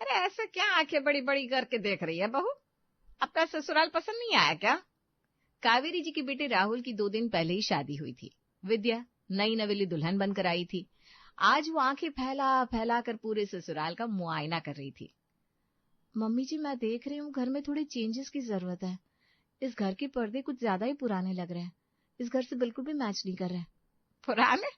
अरे ऐसे क्या आंखें बड़ी बड़ी करके देख रही है बहू? आपका ससुराल पसंद नहीं आया क्या? कावेरी जी के बेटे राहुल की 2 दिन पहले ही शादी हुई थी। विद्या नई नवेली दुल्हन बनकर आई थी। आज वो आंखें फैला फैला कर पूरे ससुराल का मुआयना कर रही थी। मम्मी जी, मैं देख रही हूँ घर में थोड़े चेंजेस की जरूरत है। इस घर के पर्दे कुछ ज्यादा ही पुराने लग रहे हैं। इस घर से बिल्कुल भी मैच नहीं कर रहे। पुराने?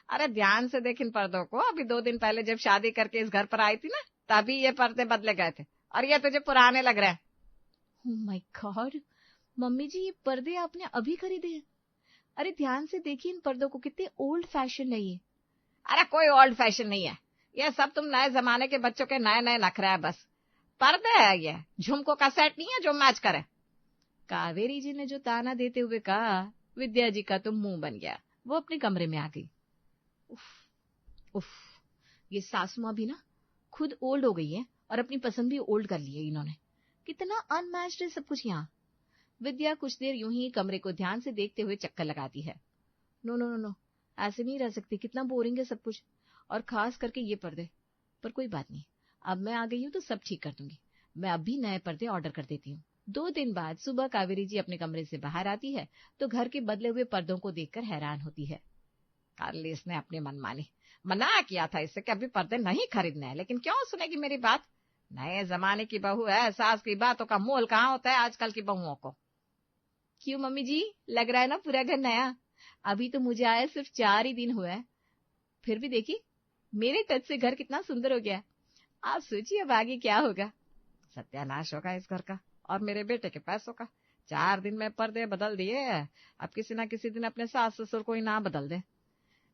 अरे ध्यान से देख इन पर्दों को। अभी 2 दिन पहले जब शादी करके इस घर पर आई थी ना, तभी ये पर्दे बदले गए थे और ये तुझे पुराने लग रहे हैं। ओह माय गॉड, मम्मी जी ये पर्दे आपने अभी खरीदे हैं? अरे ध्यान से देखिए इन पर्दों को, कितने ओल्ड फैशन है ये। अरे कोई ओल्ड फैशन नहीं है, ये सब तुम नए जमाने के बच्चों के नए नए नखरे है बस। पर्दे है ये, झुमकों का सेट नहीं है जो मैच करे। कावेरी जी ने जो ताना देते हुए कहा, विद्या जी का तो मुंह बन गया। वो अपने कमरे में आ गई। उफ, उफ, ये सासू माँ भी ना खुद ओल्ड हो गई है और अपनी पसंद भी ओल्ड कर ली है इन्होंने। कितना अनमैच्ड है सब कुछ यहाँ। विद्या कुछ देर यूं ही कमरे को ध्यान से देखते हुए चक्कर लगाती है। नो नो नो नो, ऐसे नहीं रह सकती, कितना बोरिंग है सब कुछ, और खास करके ये पर्दे। पर कोई बात नहीं, अब मैं आ गई हूँ तो सब ठीक कर दूंगी। मैं अभी नए पर्दे ऑर्डर कर देती हूँ। 2 दिन बाद सुबह कावेरी जी अपने कमरे से बाहर आती है तो घर के बदले हुए पर्दों को देखकर हैरान होती है। कल इसने अपनी मनमानी, मना किया था इससे कि अभी पर्दे नहीं खरीदने हैं, लेकिन क्यों सुनेगी मेरी बात। नए जमाने की बहू है, सास की बातों का मोल कहाँ होता है आजकल की बहुओं को। क्यों मम्मी जी, लग रहा है ना पूरा घर नया? अभी तो मुझे आए सिर्फ 4 ही दिन हुए हैं, फिर भी देखिए मेरे टच से घर कितना सुंदर हो गया। आप सोचिए अब आगे क्या होगा। सत्यानाश होगा इस घर का और मेरे बेटे के पैसों का। 4 दिन में पर्दे बदल दिए, अब किसी ना किसी दिन अपने सास ससुर को ही ना बदल दे।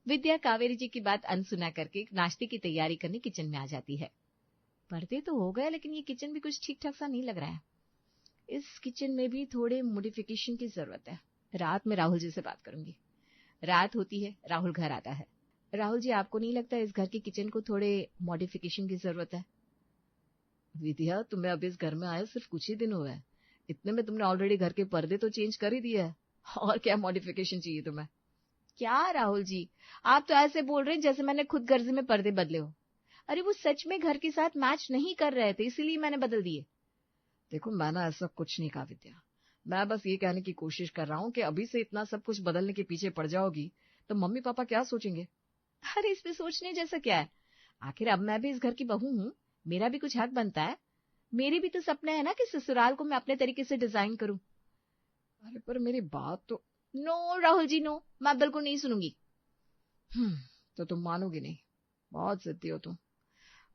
विद्या कावेरी जी की बात अनसुना करके नाश्ते की तैयारी करने किचन में आ जाती है। पर्दे तो हो गए, लेकिन ये किचन भी कुछ ठीक ठाक सा नहीं लग रहा है। इस किचन में भी थोड़े मॉडिफिकेशन की जरूरत है। रात में राहुल जी से बात करूंगी। रात होती है, राहुल घर आता है। राहुल जी, आपको नहीं लगता इस घर के किचन को थोड़े मॉडिफिकेशन की जरूरत है? विद्या, तुम्हें अब इस घर में आए सिर्फ कुछ ही दिन हुए हैं, इतने में तुमने ऑलरेडी घर के पर्दे तो चेंज कर ही दिए हैं। और क्या मॉडिफिकेशन चाहिए तुम्हें? क्या राहुल जी, आप तो ऐसे बोल रहे हैं जैसे मैंने खुद गर्ज में पर्दे बदले हो। अरे वो सच में घर के साथ मैच नहीं कर रहे थे, इसीलिए मैंने बदल दिए। देखो, मैंने ऐसा कुछ नहीं कहा विद्या। मैं बस ये कहने की कोशिश कर रहा हूँ कि अभी से इतना सब कुछ बदलने के पीछे पड़ जाओगी तो मम्मी पापा क्या सोचेंगे? अरे इसमें सोचने जैसा क्या है? आखिर अब मैं भी इस घर की बहू हूँ, मेरा भी कुछ हक बनता है। मेरे भी तो सपने हैं ना कि ससुराल को मैं अपने तरीके से डिजाइन करूं। अरे पर मेरी बात तो। नो राहुल जी नो, मैं बिल्कुल नहीं सुनूंगी। तो तुम मानोगी नहीं, बहुत जिद्दी हो तुम।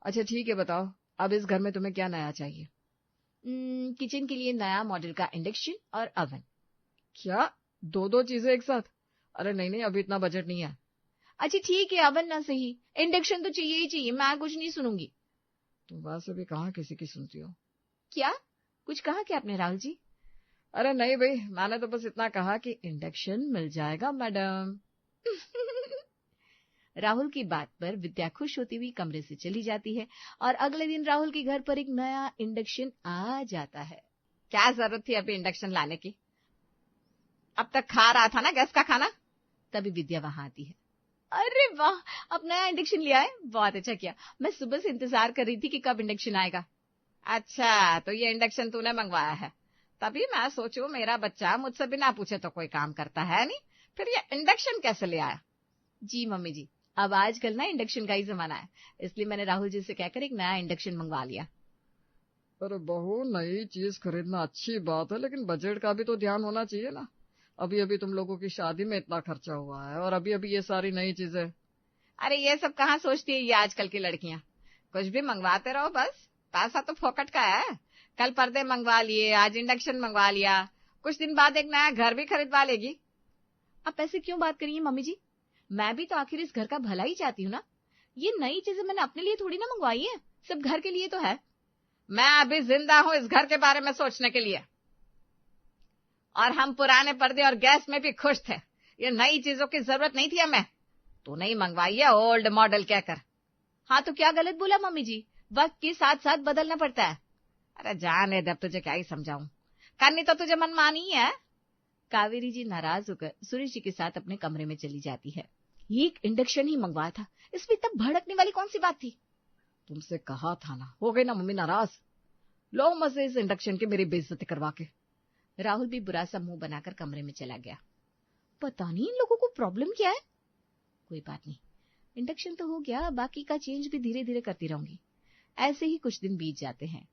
अच्छा ठीक है, बताओ अब इस घर में तुम्हें क्या नया चाहिए? किचन के लिए नया मॉडल का इंडक्शन और अवन। क्या? दो दो चीजें एक साथ? अरे नहीं नहीं, अभी इतना बजट नहीं है। अच्छा ठीक है, अवन ना सही, इंडक्शन तो चाहिए ही चाहिए, मैं कुछ नहीं सुनूंगी। तुम वैसे भी कहाँ किसी की सुनती हो। क्या कुछ कहा क्या आपने राहुल जी? अरे नहीं भाई, मैंने तो बस इतना कहा कि इंडक्शन मिल जाएगा मैडम। राहुल की बात पर विद्या खुश होती हुई कमरे से चली जाती है और अगले दिन राहुल के घर पर एक नया इंडक्शन आ जाता है। क्या जरूरत थी अभी इंडक्शन लाने की? अब तक खा रहा था ना गैस का खाना। तभी विद्या वहां आती है। अरे वाह, अब नया इंडक्शन लिया है, बहुत अच्छा किया। मैं सुबह से इंतजार कर रही थी कि कब इंडक्शन आएगा। अच्छा, तो ये इंडक्शन तूने मंगवाया है? तभी मैं सोचूं मेरा बच्चा मुझसे बिना पूछे तो कोई काम करता है नहीं, फिर ये इंडक्शन कैसे ले आया? जी मम्मी जी, अब आजकल ना इंडक्शन का ही जमाना है, इसलिए मैंने राहुल जी से कहकर एक नया इंडक्शन मंगवा लिया। अरे बहू, नई चीज खरीदना अच्छी बात है, लेकिन बजट का भी तो ध्यान होना चाहिए ना। अभी अभी तुम लोगों की शादी में इतना खर्चा हुआ है और अभी अभी ये सारी नई चीजें। अरे ये सब कहाँ सोचती है ये आजकल की लड़कियां। कुछ भी मंगवाते रहो बस, पैसा तो फोकट का है। कल पर्दे मंगवा लिए, आज इंडक्शन मंगवा लिया, कुछ दिन बाद एक नया घर भी खरीदवा लेगी। आप ऐसे क्यों बात करिए मम्मी जी, मैं भी तो आखिर इस घर का भला ही चाहती हूँ ना। ये नई चीजें मैंने अपने लिए थोड़ी ना मंगवाई है, सब घर के लिए तो है। मैं अभी जिंदा हूं इस घर के बारे में सोचने के लिए, और हम पुराने पर्दे और गैस में भी खुश थे। ये नई चीजों की जरूरत नहीं थी हमें। तू नहीं मंगवाई है ओल्ड मॉडल कहकर। हाँ तो क्या गलत बोला मम्मी जी, वक्त के साथ साथ बदलना पड़ता है। अरे जाने दे, अब तुझे क्या ही समझाऊं, करनी तो तुझे मनमानी ही है। कावेरी जी नाराज होकर सुरेश जी के साथ अपने कमरे में चली जाती है। ये एक इंडक्शन ही मंगवाया था, इसमें तब भड़कने वाली कौन सी बात थी? तुमसे कहा था ना। हो गई ना मम्मी नाराज, लो मजे इस इंडक्शन की मेरी बेइज्जती करवा के। राहुल भी बुरा सा मुंह बनाकर कमरे में चला गया। पता नहीं इन लोगों को प्रॉब्लम क्या है। कोई बात नहीं, इंडक्शन तो हो गया, बाकी का चेंज भी धीरे धीरे करती रहूंगी। ऐसे ही कुछ दिन बीत जाते हैं।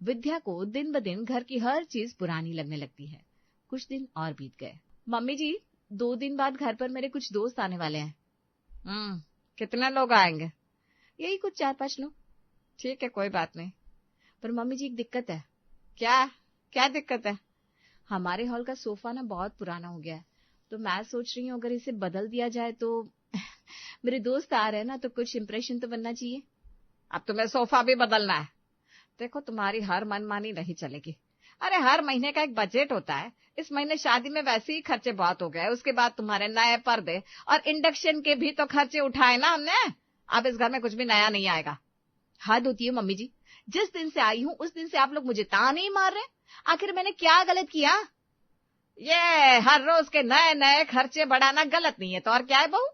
विद्या को दिन ब दिन घर की हर चीज पुरानी लगने लगती है। कुछ दिन और बीत गए। मम्मी जी, 2 दिन बाद घर पर मेरे कुछ दोस्त आने वाले हैं। कितने लोग आएंगे? यही कुछ 4-5 लोग। ठीक है, कोई बात नहीं। पर मम्मी जी, एक दिक्कत है। क्या दिक्कत है? हमारे हॉल का सोफा ना बहुत पुराना हो गया है, तो मैं सोच रही हूँ अगर इसे बदल दिया जाए तो मेरे दोस्त आ रहे हैं ना, तो कुछ इम्प्रेशन तो बनना चाहिए। अब तुम्हें सोफा भी बदलना है? देखो, तुम्हारी हर मनमानी नहीं चलेगी। अरे हर महीने का एक बजट होता है। इस महीने शादी में वैसे ही खर्चे बहुत हो गए, उसके बाद तुम्हारे नए पर्दे और इंडक्शन के भी तो खर्चे उठाए ना हमने। अब इस घर में कुछ भी नया नहीं आएगा। हद होती है मम्मी जी, जिस दिन से आई हूँ उस दिन से आप लोग मुझे ताने ही मार रहे हैं। आखिर मैंने क्या गलत किया? ये हर रोज के नए नए खर्चे बढ़ाना गलत नहीं है तो और क्या है बहू?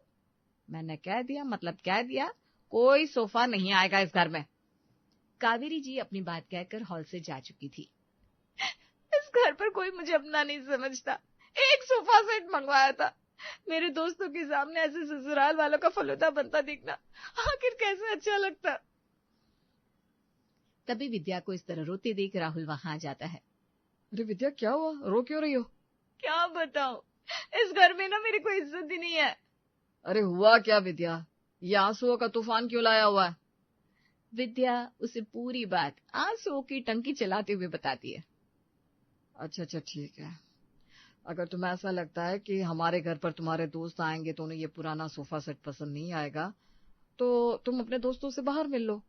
मैंने कह दिया मतलब कह दिया, कोई सोफा नहीं आएगा इस घर में। कावेरी जी अपनी बात कहकर हॉल से जा चुकी थी। इस घर पर कोई मुझे अपना नहीं समझता। एक सोफा सेट मंगवाया था, मेरे दोस्तों के सामने ऐसे ससुराल वालों का फलूदा बनता दिखना आखिर कैसे अच्छा लगता। तभी विद्या को इस तरह रोते देख राहुल वहां जाता है। अरे विद्या, क्या हुआ? रो क्यों रही हो? क्या बताऊं, इस घर में ना मेरी कोई इज्जत ही नहीं है। अरे हुआ क्या विद्या? ये आंसुओं का तूफान क्यों लाया हुआ है? विद्या उसे पूरी बात आंसुओं की टंकी चलाते हुए बताती है। अच्छा ठीक है। अगर तुम्हें ऐसा लगता है कि हमारे घर पर तुम्हारे दोस्त आएंगे तो उन्हें ये पुराना सोफा सेट पसंद नहीं आएगा, तो तुम अपने दोस्तों से बाहर मिल लो।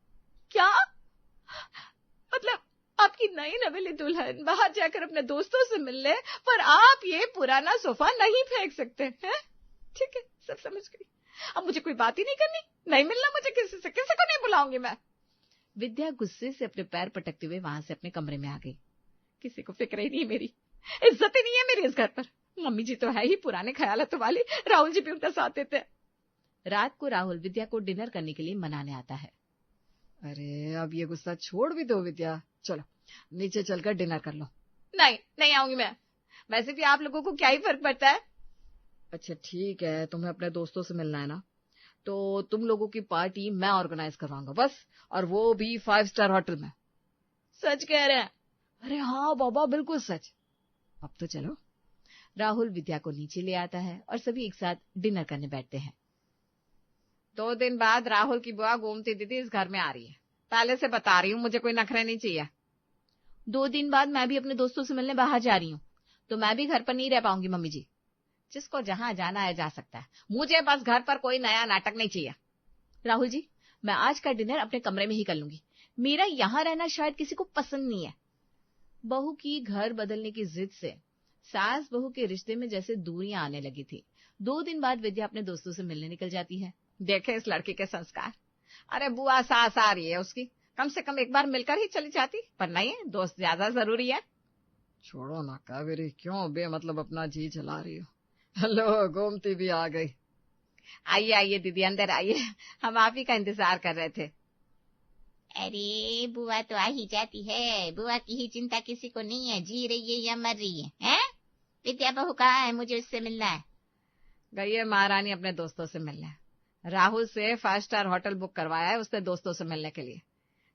क्या मतलब, आपकी नई नवेली दुल्हन बाहर जाकर अपने दोस्तों से मिल ले, पर आप ये पुराना सोफा नहीं फेंक सकते हैं? ठीक है, सब समझ गई। अब मुझे कोई बात ही नहीं करनी, नहीं मिलना मुझे किसी से, किसी को नहीं बुलाऊंगी मैं। विद्या गुस्से से अपने पैर पटकते हुए वहां से अपने कमरे में आ गई। किसी को फिक्र ही नहीं, मेरी इज्जत ही नहीं है मेरी इस घर पर। मम्मी जी तो है ही पुराने ख्यालातों वाली, राहुल जी भी उनका साथ देते हैं। रात को राहुल विद्या को डिनर करने के लिए मनाने आता है। अरे अब ये गुस्सा छोड़ भी दो विद्या, चलो नीचे चलकर डिनर कर लो। नहीं आऊंगी मैं, वैसे भी आप लोगों को क्या ही फर्क पड़ता है। अच्छा ठीक है, तुम्हें अपने दोस्तों से मिलना है ना, तो तुम लोगों की पार्टी मैं ऑर्गेनाइज करवाऊंगा बस, और वो भी 5 स्टार होटल में। सच कह रहे हैं? अरे हाँ बाबा, बिल्कुल सच। अब तो चलो। राहुल विद्या को नीचे ले आता है और सभी एक साथ डिनर करने बैठते हैं। 2 दिन बाद राहुल की बुआ गोमती दीदी इस घर में आ रही है। पहले से बता रही हूँ, मुझे कोई नखरे नहीं चाहिए। 2 दिन बाद मैं भी अपने दोस्तों से मिलने बाहर जा रही हूँ, तो मैं भी घर पर नहीं रह पाऊंगी मम्मी जी। जिसको जहां जाना है जा सकता है, मुझे बस घर पर कोई नया नाटक नहीं चाहिए। राहुल जी, मैं आज का डिनर अपने कमरे में ही कर लूंगी। मेरा यहाँ रहना शायद किसी को पसंद नहीं है। बहू की घर बदलने की जिद से सास बहू के रिश्ते में जैसे दूरियां आने लगी थी। 2 दिन बाद विद्या अपने दोस्तों से मिलने निकल जाती है। देखे इस लड़की के संस्कार। अरे बुआ सास आ रही है उसकी, कम से कम एक बार मिलकर ही चली जाती, पर नहीं, दोस्त ज्यादा जरूरी है। छोड़ो ना कावेरी, क्यों बेमतलब अपना जी चला रही हो। हेलो, गोमती भी आ गई। आइए दीदी, अंदर आइए, हम आप ही का इंतजार कर रहे थे। अरे बुआ तो आ ही जाती है, बुआ की ही चिंता किसी को नहीं है, जी रही है या मर रही है, हैं? विद्या बहू कहाँ है, मुझे उससे मिलना है। गई है महारानी अपने दोस्तों से मिलने। राहुल से 5 स्टार होटल बुक करवाया है उसने दोस्तों से मिलने के लिए।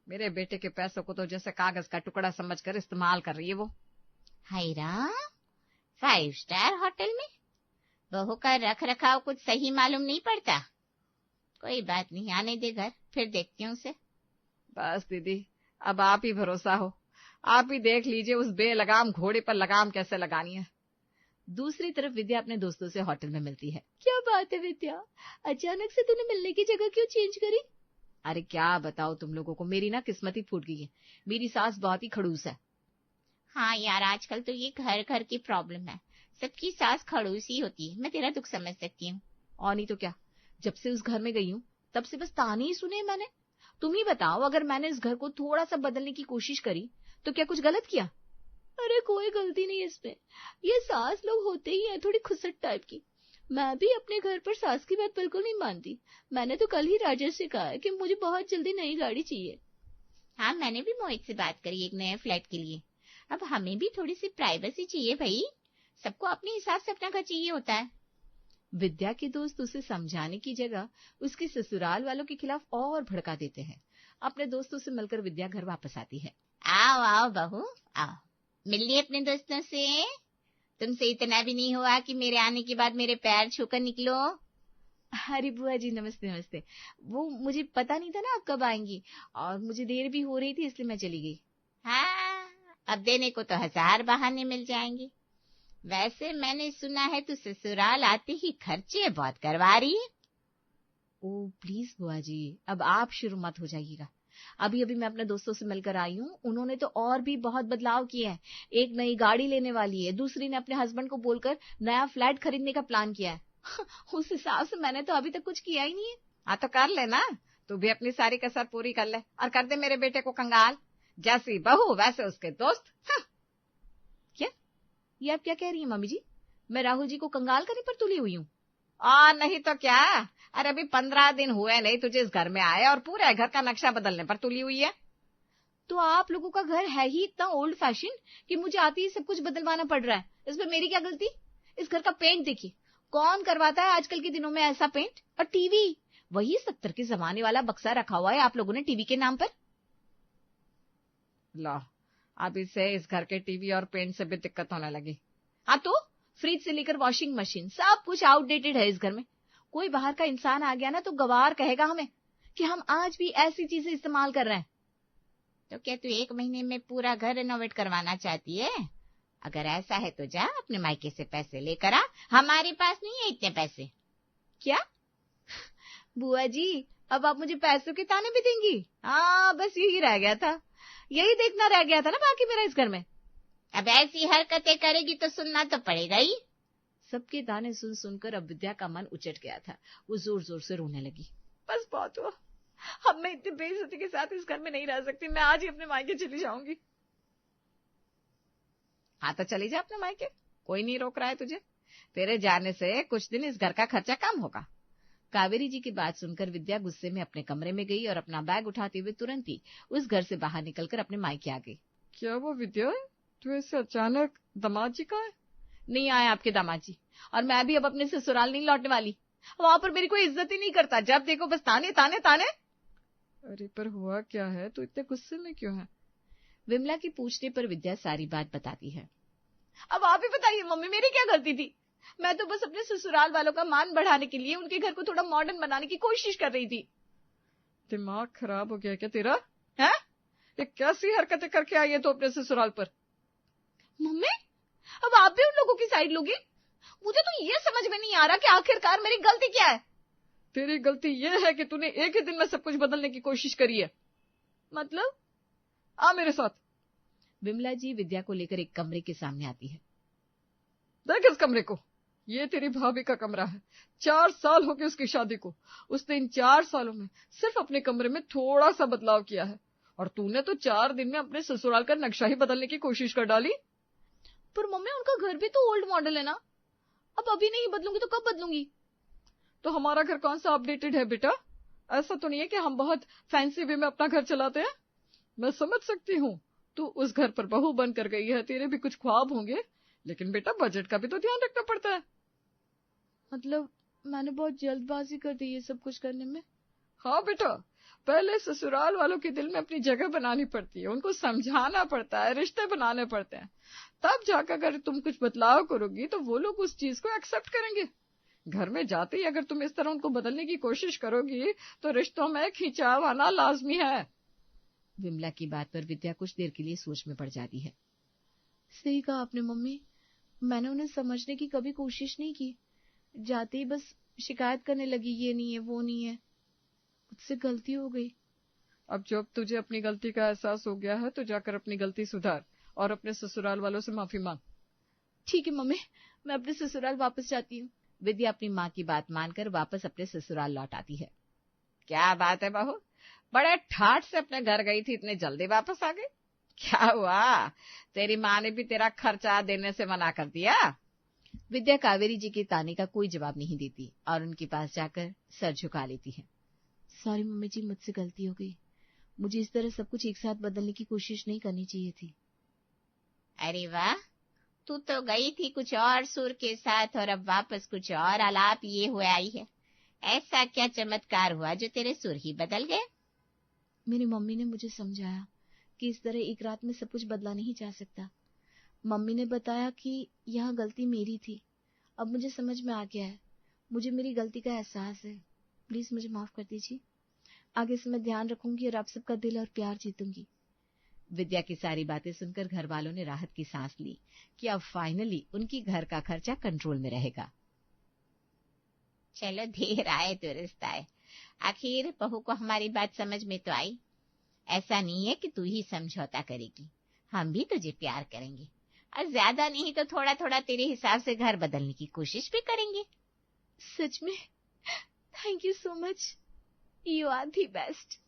मेरे बेटे के पैसों को तो जैसे कागज का टुकड़ा समझकर इस्तेमाल कर रही है वो। हाय राम, 5 स्टार होटल में बहू का रख रखाव कुछ सही मालूम नहीं पड़ता। कोई बात नहीं, आने दे घर, फिर देखती हूँ उसे। बस दीदी, अब आप ही भरोसा हो, आप ही देख लीजिए उस बेलगाम घोड़े पर लगाम कैसे लगानी है। दूसरी तरफ विद्या अपने दोस्तों से होटल में मिलती है। क्या बात है विद्या, अचानक से तूने मिलने की जगह क्यों चेंज करी? अरे क्या बताओ तुम लोगों को, मेरी ना किस्मत ही फूट गई है। मेरी सास बहुत ही खड़ूस है। हाँ यार, आजकल तो ये घर घर की प्रॉब्लम है, सबकी सास खड़ूस ही होती है। मैं तेरा दुख समझ सकती हूँ। और नहीं तो क्या, जब से उस घर में गई हूँ तब से बस ताने ही सुने मैंने। तुम ही बताओ, अगर मैंने इस घर को थोड़ा सा बदलने की कोशिश करी तो क्या कुछ गलत किया? अरे कोई गलती नहीं इसमें, ये सास लोग होते ही है थोड़ी खुसट टाइप की। मैं भी अपने घर पर सास की बात बिल्कुल नहीं मानती। मैंने तो कल ही राजेश से कहा है कि मुझे बहुत जल्दी नई गाड़ी चाहिए। हाँ, मैंने भी मोहित से बात करी एक नए फ्लैट के लिए। अब हमें भी थोड़ी सी प्राइवेसी चाहिए भाई, सबको अपने हिसाब से अपना घर चाहिए होता है। विद्या के दोस्त उसे समझाने की जगह उसके ससुराल वालों के खिलाफ और भड़का देते हैं। अपने दोस्तों से मिलकर विद्या घर वापस आती है। आओ आओ बहू, आओ मिल लिए अपने दोस्तों से। तुमसे इतना भी नहीं हुआ कि मेरे आने के बाद मेरे पैर छूकर निकलो। अरे बुआ जी नमस्ते नमस्ते। वो मुझे पता नहीं था ना आप कब आएंगी, और मुझे देर भी हो रही थी इसलिए मैं चली गई। हाँ, अब देने को तो 1000 बहाने मिल जाएंगे। वैसे मैंने सुना है तू ससुराल आते ही खर्चे बहुत करवा रही है। ओ प्लीज बुआ जी, अब आप शुरू मत हो जाइएगा। अभी अभी मैं अपने दोस्तों से मिलकर आई हूँ, उन्होंने तो और भी बहुत बदलाव किए हैं। एक नई गाड़ी लेने वाली है, दूसरी ने अपने हस्बैंड को बोलकर नया फ्लैट खरीदने का प्लान किया है। उस हिसाब से मैंने तो अभी तक कुछ किया ही नहीं है। हाँ तो कर लेना, तू भी अपनी सारी कसर पूरी कर ले और कर दे मेरे बेटे को कंगाल। जैसी बहू वैसे उसके दोस्त। क्या ये आप क्या कह रही हैं मम्मी जी? मैं राहुल जी को कंगाल करने पर तुली हुई हूँ? और नहीं तो क्या। अरे अभी 15 दिन हुए नहीं तुझे इस घर में आए और पूरे घर का नक्शा बदलने पर तुली हुई है। तो आप लोगों का घर है ही इतना ओल्ड फैशन कि मुझे आते ही सब कुछ बदलवाना पड़ रहा है। इसमें मेरी क्या गलती? इस घर का पेंट देखिए, कौन करवाता है आजकल के दिनों में ऐसा पेंट? और टीवी, वही 70 के जमाने वाला बक्सा रखा हुआ है आप लोगों ने टीवी के नाम पर। लो, अब इसे इस घर के टीवी और पेंट से भी दिक्कत होने लगी। हाँ तो फ्रिज से लेकर वॉशिंग मशीन सब कुछ आउटडेटेड है इस घर में। कोई बाहर का इंसान आ गया ना तो गवार कहेगा हमें कि हम आज भी ऐसी चीजें इस्तेमाल कर रहे हैं। तो क्या तू 1 महीने में पूरा घर रेनोवेट करवाना चाहती है? अगर ऐसा है तो जा अपने मायके से पैसे लेकर आ, हमारे पास नहीं है इतने पैसे। क्या बुआ जी, अब आप मुझे पैसों के ताने भी देंगी? हाँ बस यही रह गया था, यही देखना रह गया था ना बाकी मेरा इस घर में। अब ऐसी हरकतें करेगी तो सुनना तो पड़ेगा ही। सबके ताने सुन सुनकर अब विद्या का मन उचट गया था। वो जोर जोर से रोने लगी। बस बहुत हुआ, अब मैं इतनी बेइज्जती के साथ इस घर में नहीं रह सकती। मैं आज ही अपने मायके चली जाऊंगी। हाँ तो चली जा अपने मायके, कोई नहीं रोक रहा है तुझे। तेरे जाने से कुछ दिन इस घर का खर्चा कम होगा। कावेरी जी की बात सुनकर विद्या गुस्से में अपने कमरे में गई और अपना बैग उठाते हुए तुरंत ही उस घर से बाहर निकलकर अपने मायके आ गई। क्या वो विद्या, तू ऐसे अचानक दामाद जी का है? नहीं आए आपके दामाद जी, और मैं भी अब अपने ससुराल नहीं लौटने वाली। वहां पर मेरी कोई इज्जत ही नहीं करता, जब देखो बस ताने ताने ताने। अरे पर हुआ क्या है, तू इतने गुस्से में क्यों है? विमला की पूछने पर विद्या सारी बात बताती है। अब आप ही बताइए मम्मी, मेरी क्या गलती थी? मैं तो बस अपने ससुराल वालों का मान बढ़ाने के लिए उनके घर को थोड़ा मॉडर्न बनाने की कोशिश कर रही थी। दिमाग खराब हो गया क्या तेरा? है ये कैसी हरकतें करके आई है तो अपने ससुराल पर? मम्मी अब आप भी उन लोगों की साइड लोगी? मुझे तो ये समझ में नहीं आ रहा कि आखिरकार मेरी गलती क्या है। तेरी गलती ये है कि तूने एक ही दिन में सब कुछ बदलने की कोशिश करी है। मतलब? आ मेरे साथ। विमला जी विद्या को लेकर एक कमरे के सामने आती है। देख इस कमरे को, ये तेरी भाभी का कमरा है। 4 साल हो गए उसकी शादी को। उसने इन 4 सालों में सिर्फ अपने कमरे में थोड़ा सा बदलाव किया है, और तूने तो 4 दिन में अपने ससुराल का नक्शा ही बदलने की कोशिश कर डाली। पर मम्मी उनका घर भी तो ओल्ड मॉडल है ना, अब अभी नहीं बदलूंगी तो कब बदलूंगी? तो हमारा घर कौन सा अपडेटेड है बेटा? ऐसा तो नहीं है कि हम बहुत फैंसी वे में अपना घर चलाते हैं। मैं समझ सकती हूँ तू उस घर पर बहू बनकर गई है, तेरे भी कुछ ख्वाब होंगे, लेकिन बेटा बजट का भी तो ध्यान रखना पड़ता है। मतलब मैंने बहुत जल्दबाजी कर दी ये सब कुछ करने में? हाँ बेटा, पहले ससुराल वालों के दिल में अपनी जगह बनानी पड़ती है, उनको समझाना पड़ता है, रिश्ते बनाने पड़ते हैं, तब जाकर अगर तुम कुछ बदलाव करोगी तो वो लोग उस चीज को एक्सेप्ट करेंगे। घर में जाते ही अगर तुम इस तरह उनको बदलने की कोशिश करोगी तो रिश्तों में खिंचाव आना लाजमी है। विमला की बात पर विद्या कुछ देर के लिए सोच में पड़ जाती है। सही कहा आपने मम्मी, मैंने उन्हें समझने की कभी कोशिश नहीं की, जाते ही बस शिकायत करने लगी, ये नहीं है वो नहीं है। मुझसे गलती हो गई। अब जब तुझे अपनी गलती का एहसास हो गया है तो जाकर अपनी गलती सुधार और अपने ससुराल वालों से माफी मांग। ठीक है मम्मी, मैं अपने ससुराल वापस जाती हूँ। विद्या अपनी माँ की बात मानकर वापस अपने ससुराल लौट आती है। क्या बात है बहू, बड़े ठाठ से अपने घर गई थी, इतने जल्दी वापस आ गई? क्या हुआ, तेरी माँ ने भी तेरा खर्चा देने से मना कर दिया? विद्या कावेरी जी के ताने का कोई जवाब नहीं देती और उनके पास जाकर सर झुका लेती है। सॉरी मम्मी जी, मुझसे गलती हो गई। मुझे इस तरह सब कुछ एक साथ बदलने की कोशिश नहीं करनी चाहिए थी। अरे वाह, तू तो गई थी कुछ और सुर के साथ और अब वापस कुछ और आलाप ये हुए आई है। ऐसा क्या चमत्कार हुआ जो तेरे सुर ही बदल गए? मेरी मम्मी ने मुझे समझाया कि इस तरह एक रात में सब कुछ बदला नहीं जा सकता। मम्मी ने बताया कि यह गलती मेरी थी। अब मुझे समझ में आ गया है, मुझे मेरी गलती का एहसास है। प्लीज मुझे माफ कर दीजिए। आगे से मैं ध्यान रखूंगी और आप सबका दिल और प्यार जीतूंगी। विद्या की सारी बातें सुनकर घर वालों ने राहत की सांस ली कि अब फाइनली उनकी घर का खर्चा कंट्रोल में रहेगा। चलो, देर आए दुरुस्त आए। आखिर बहू को हमारी बात समझ में तो आई। ऐसा नहीं है कि तू ही समझौता करेगी, हम भी तुझे प्यार करेंगे और ज्यादा नहीं तो थोड़ा थोड़ा तेरे हिसाब से घर बदलने की कोशिश भी करेंगे। सच में? Thank you so much, you are the best.